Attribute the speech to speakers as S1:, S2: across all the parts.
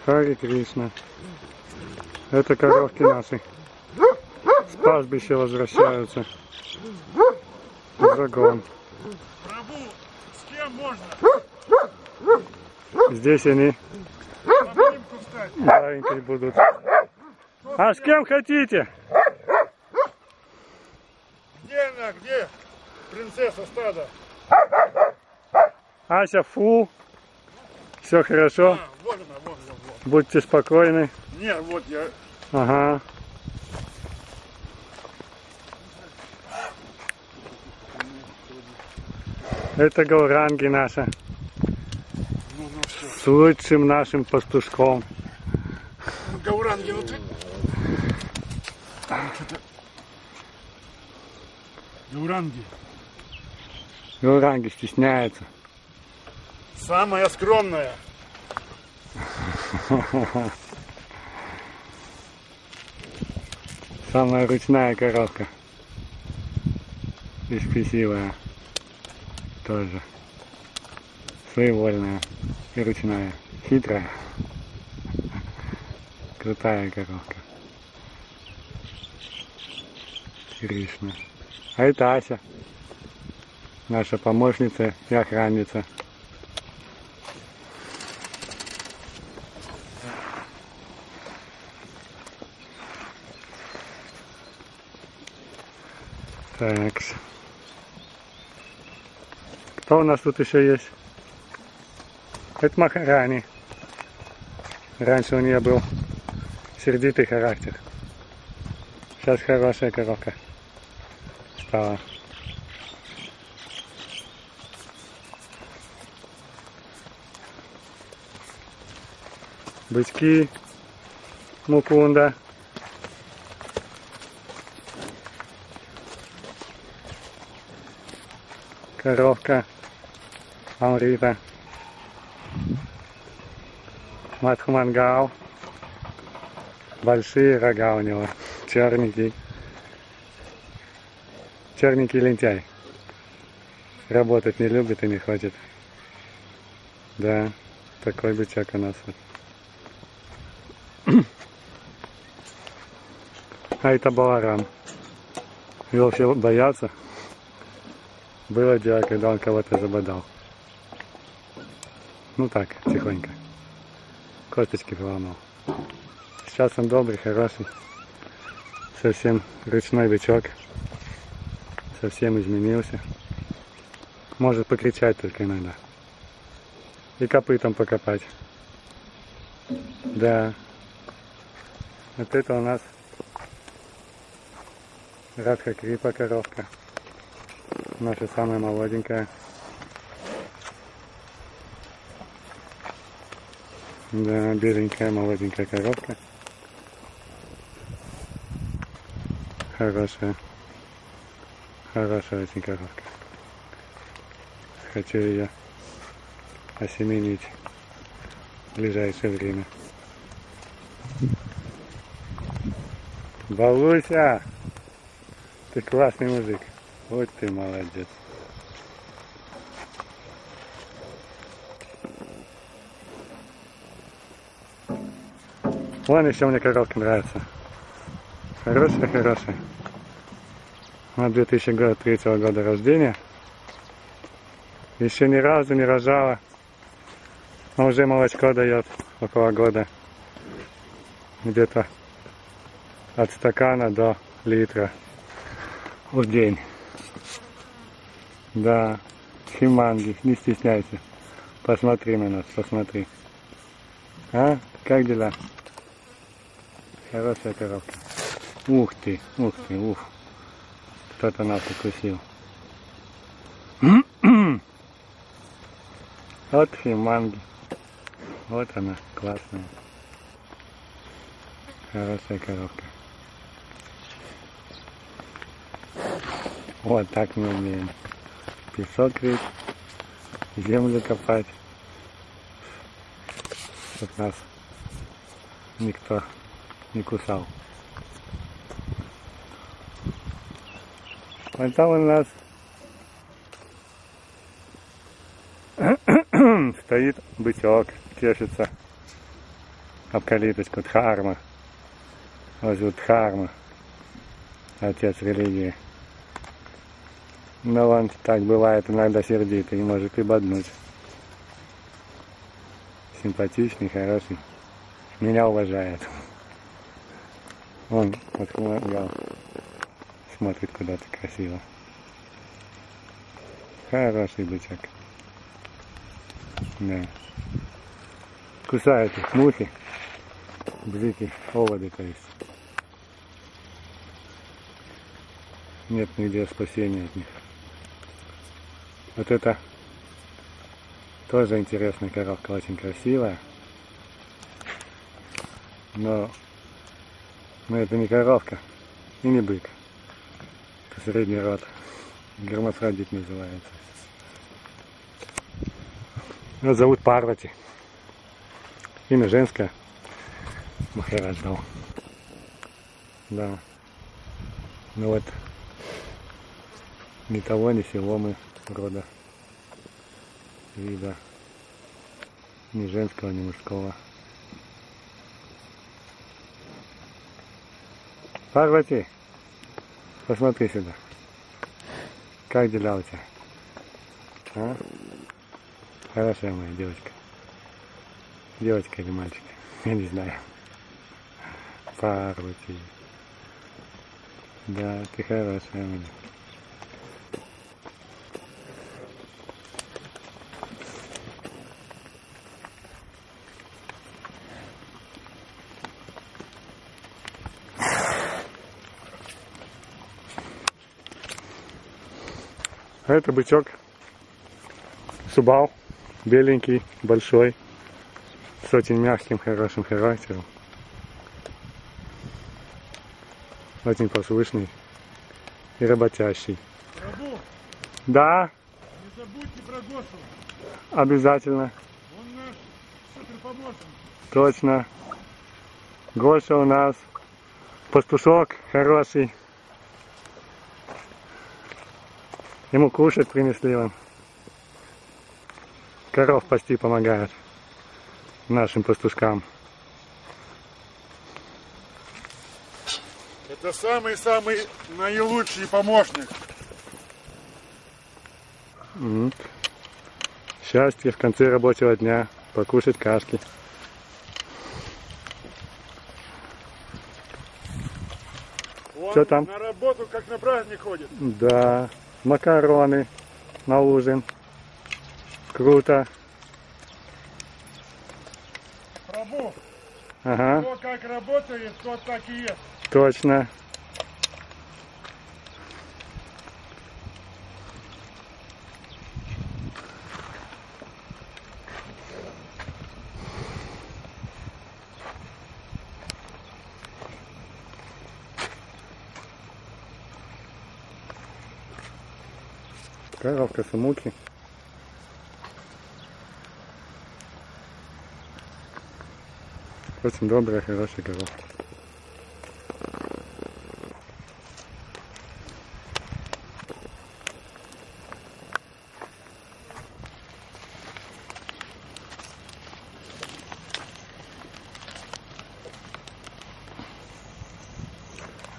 S1: Хари Кришна. Это коровки наши. С пастбища возвращаются. В загон.
S2: Прабу, с кем можно?
S1: Здесь они маленькие будут. А с кем хотите?
S2: Где она? Где принцесса стада?
S1: Ася, фу. Все хорошо.
S2: Вот она, вот.
S1: Будьте спокойны.
S2: Нет, вот я.
S1: Ага. Это Гауранги наша. С лучшим нашим пастушком.
S2: Гауранги, ну ты. Гауранги.
S1: Гауранги стесняется.
S2: Самая скромная.
S1: Самая ручная коровка. И спесивая. Тоже. Своевольная. И ручная. Хитрая. Крутая коровка. Кришна. А это Ася. Наша помощница и охранница. Так. Кто у нас тут еще есть? Это Махарани. Раньше у нее был сердитый характер. Сейчас хорошая коровка стала. Бычки Мукунда. Коровка Амрита. Матхумангал. Большие рога у него. Черненький. Черненький лентяй. Работать не любит и не хочет. Да, такой бычок у нас. А это Баларам. Его все боятся. Было дело, когда он кого-то забодал. Ну так, тихонько. Косточки поломал. Сейчас он добрый, хороший. Совсем ручной бычок. Совсем изменился. Может покричать только иногда. И копытом покопать. Да. Вот это у нас Радха Крипа коровка. Наша самая молоденькая. Да, беленькая, молоденькая коровка. Хорошая. Хорошая очень коровка. Хочу ее осеменить в ближайшее время. Балуся! Ты классный мужик. Вот ты молодец. Вон еще мне коровка нравится. Хорошая. Она 2003 года рождения. Еще ни разу не рожала. Но уже молочко дает около года. Где-то от стакана до литра в день. Да, химанги, не стесняйся. Посмотри на нас, посмотри. А, как дела? Хорошая коровка. Ух ты, ух. Кто-то нас укусил. Вот химанги. Вот она, классная. Хорошая коровка. Вот так мы умеем. Песок рыть, землю копать, чтоб нас никто не кусал. Вот там у нас стоит бычок, чешется. об калиточку Дхарма. Вот зовут Дхарма, отец религии. Но он так бывает иногда сердитый и может и боднуть. Симпатичный, хороший. Меня уважает. Он отхлопал, смотрит куда-то красиво. Хороший бычок. Да. Кусают их мухи, бзики, оводы, то есть. Нет нигде спасения от них. Вот это тоже интересная коровка, очень красивая. Но это не коровка и не бык. Это средний род. Гермафродит называется. Его зовут Парвати. Имя женское. Махарадж дал. Да. Ну вот. Ни того, ни сего мы рода. Вида. Ни женского, ни мужского. Парвати, посмотри сюда. Как дела у тебя? А? Хорошая моя девочка. Девочка или мальчик? Я не знаю. Парвати. Да, ты хорошая моя. А это бычок Субал, беленький, большой, с очень мягким, хорошим характером. Очень послушный и работящий.
S2: Прабу,
S1: Да,
S2: не забудьте про Гошу.
S1: обязательно.
S2: Он наш суперпомощник.
S1: Точно. Гоша у нас пастушок хороший. Ему кушать принесли вон. Коров пасти помогает нашим пастушкам.
S2: Это самый-самый наилучший помощник.
S1: Счастье в конце рабочего дня. Покушать кашки.
S2: Он
S1: Что там?
S2: на работу как на праздник ходит.
S1: Да. Макароны на ужин. Круто.
S2: Прабу,
S1: Ага.
S2: кто как работает, тот так и ест.
S1: Точно. Коровка Самуки. Очень добрая, хорошая коровка.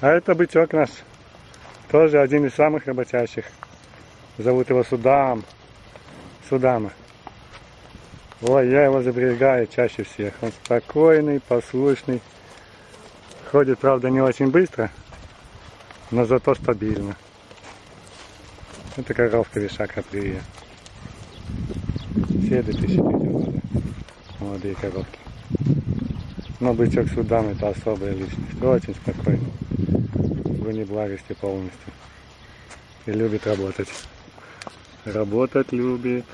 S1: А это бычок наш. Тоже один из самых работящих. Зовут его Судам. Судама. Ой, я его заберегаю чаще всех. Он спокойный, послушный. Ходит, правда, не очень быстро, но зато стабильно. Это коровка Вишакха Прия. Все 2003 года. Молодые коровки. Но бычок Судам это особая личность. Очень спокойный. В неблагости полностью. И любит работать. Работать любит.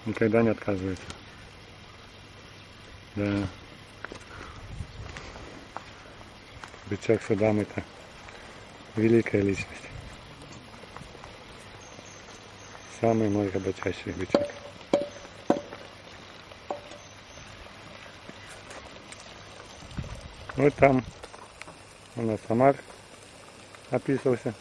S1: Никогда не отказывается. Да. Бычок Судам это великая личность. Самый мой работящий бычок. Вот там у нас Амар описывался.